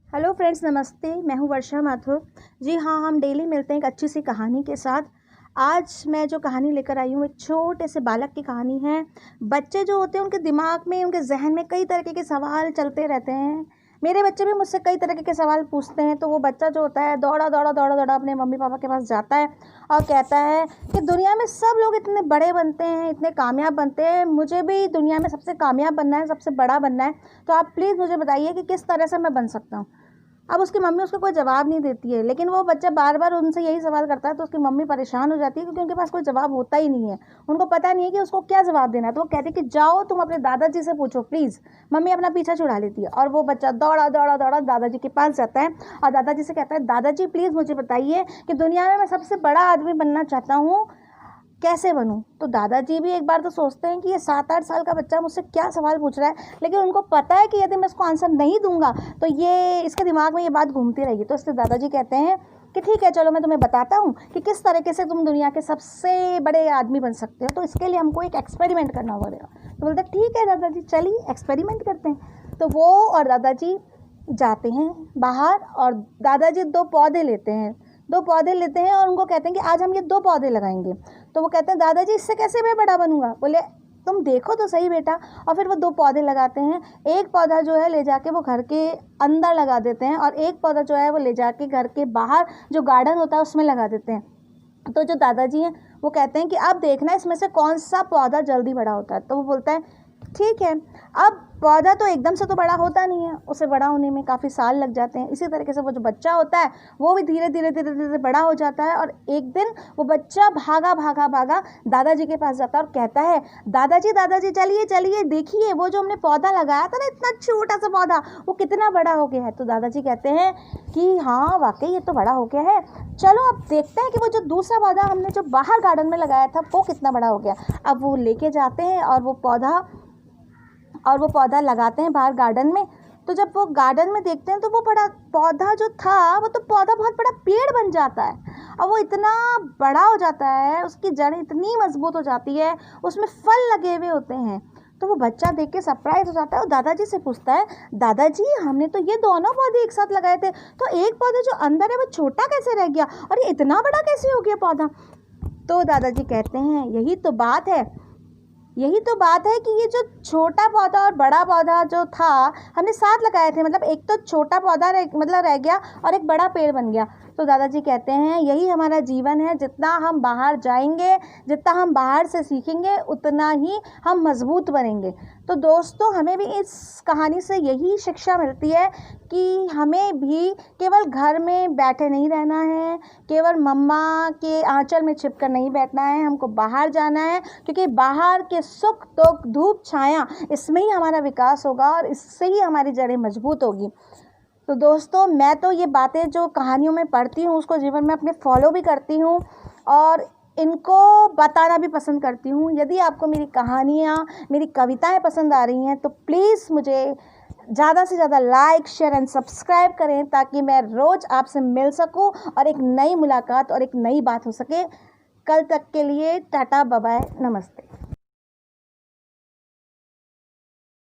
Hello friends, नमस्ते। मैं हूं वर्षा माथुर। जी हाँ, हम डेली मिलते हैं एक अच्छी सी कहानी के साथ। आज मैं जो कहानी लेकर आई हूँ एक छोटे से बालक की कहानी है। बच्चे जो होते हैं उनके दिमाग में, उनके जहन में कई तरह के सवाल चलते रहते हैं। मेरे बच्चे भी मुझसे कई तरह के सवाल पूछते हैं। तो वो बच्चा जो होता है दौड़ा दौड़ा दौड़ा दौड़ा अपने मम्मी पापा के पास जाता है और कहता है कि दुनिया में सब लोग इतने बड़े बनते हैं, इतने कामयाब बनते हैं, मुझे भी दुनिया में सबसे कामयाब बनना है, सबसे बड़ा बनना है। तो आप प्लीज़ मुझे बताइए कि किस तरह से मैं बन सकता हूँ। अब उसकी मम्मी उसको कोई जवाब नहीं देती है, लेकिन वो बच्चा बार बार उनसे यही सवाल करता है। तो उसकी मम्मी परेशान हो जाती है क्योंकि उनके पास कोई जवाब होता ही नहीं है। उनको पता नहीं है कि उसको क्या जवाब देना है। तो वो कहती है कि जाओ तुम अपने दादाजी से पूछो प्लीज़। मम्मी अपना पीछा छुड़ा लेती है और वो बच्चा दौड़ा दौड़ा दौड़ा दादाजी के पास जाता है और दादाजी से कहता है, दादाजी प्लीज़ मुझे बताइए कि दुनिया में मैं सबसे बड़ा आदमी बनना चाहता हूँ, कैसे बनूं। तो दादाजी भी एक बार तो सोचते हैं कि ये 7-8 साल का बच्चा मुझसे क्या सवाल पूछ रहा है, लेकिन उनको पता है कि यदि मैं इसको आंसर नहीं दूंगा तो ये इसके दिमाग में ये बात घूमती रहेगी। तो इसलिए दादाजी कहते हैं कि ठीक है, चलो मैं तुम्हें बताता हूँ कि किस तरीके से तुम दुनिया के सबसे बड़े आदमी बन सकते हो। तो इसके लिए हमको एक एक्सपेरिमेंट करना पड़ेगा। तो बोलते ठीक है दादाजी, चलिए एक्सपेरिमेंट करते हैं। तो वो और दादाजी जाते हैं बाहर और दादाजी दो पौधे लेते हैं और उनको कहते हैं कि आज हम ये 2 पौधे लगाएंगे। तो वो कहते हैं दादाजी इससे कैसे मैं बड़ा बनूंगा। बोले तुम देखो तो सही बेटा। और फिर वो 2 पौधे लगाते हैं। एक पौधा जो है ले जाके वो घर के अंदर लगा देते हैं और एक पौधा जो है वो ले जाके घर के बाहर जो गार्डन होता है उसमें लगा देते हैं। तो जो दादाजी हैं वो कहते हैं कि अब देखना इसमें से कौन सा पौधा जल्दी बड़ा होता है। तो वो बोलता है ठीक है। अब पौधा तो एकदम से तो बड़ा होता नहीं है, उसे बड़ा होने में काफ़ी साल लग जाते हैं। इसी तरीके से वो जो बच्चा होता है वो भी धीरे धीरे धीरे धीरे बड़ा हो जाता है। और एक दिन वो बच्चा भागा भागा भागा दादाजी के पास जाता है और कहता है, दादाजी दादाजी चलिए चलिए, देखिए वो जो हमने पौधा लगाया था ना, इतना छोटा सा पौधा, वो कितना बड़ा हो गया है। तो दादाजी कहते हैं कि हाँ वाकई ये तो बड़ा हो गया है। चलो अब देखते हैं कि वो जो दूसरा पौधा हमने जो बाहर गार्डन में लगाया था वो कितना बड़ा हो गया। अब वो लेके जाते हैं और वो पौधा लगाते हैं बाहर गार्डन में। तो जब वो गार्डन में देखते हैं तो वो बड़ा पौधा जो था वो तो पौधा बहुत बड़ा पेड़ बन जाता है और वो इतना बड़ा हो जाता है, उसकी जड़ें इतनी मजबूत हो जाती है, उसमें फल लगे हुए होते हैं। तो वो बच्चा देख के सरप्राइज हो जाता है और दादाजी से पूछता है, दादाजी हमने तो ये दोनों पौधे एक साथ लगाए थे, तो एक पौधा जो अंदर है वो छोटा कैसे रह गया और ये इतना बड़ा कैसे हो गया पौधा। तो दादाजी कहते हैं यही तो बात है कि ये जो छोटा पौधा और बड़ा पौधा जो था हमने साथ लगाए थे, मतलब एक तो छोटा पौधा रह गया और एक बड़ा पेड़ बन गया। तो दादाजी कहते हैं यही हमारा जीवन है, जितना हम बाहर जाएंगे, जितना हम बाहर से सीखेंगे, उतना ही हम मजबूत बनेंगे। तो दोस्तों, हमें भी इस कहानी से यही शिक्षा मिलती है कि हमें भी केवल घर में बैठे नहीं रहना है, केवल मम्मा के आंचल में छिपकर नहीं बैठना है, हमको बाहर जाना है। क्योंकि बाहर के सुख दुख धूप छाया, इसमें ही हमारा विकास होगा और इससे ही हमारी जड़ें मजबूत होगी। तो दोस्तों, मैं तो ये बातें जो कहानियों में पढ़ती हूँ उसको जीवन में अपने फॉलो भी करती हूँ और इनको बताना भी पसंद करती हूँ। यदि आपको मेरी कहानियाँ, मेरी कविताएं पसंद आ रही हैं तो प्लीज़ मुझे ज़्यादा से ज़्यादा लाइक, शेयर एंड सब्सक्राइब करें ताकि मैं रोज़ आपसे मिल सकूं और एक नई मुलाकात और एक नई बात हो सके। कल तक के लिए टाटा, बाय बाय, नमस्ते।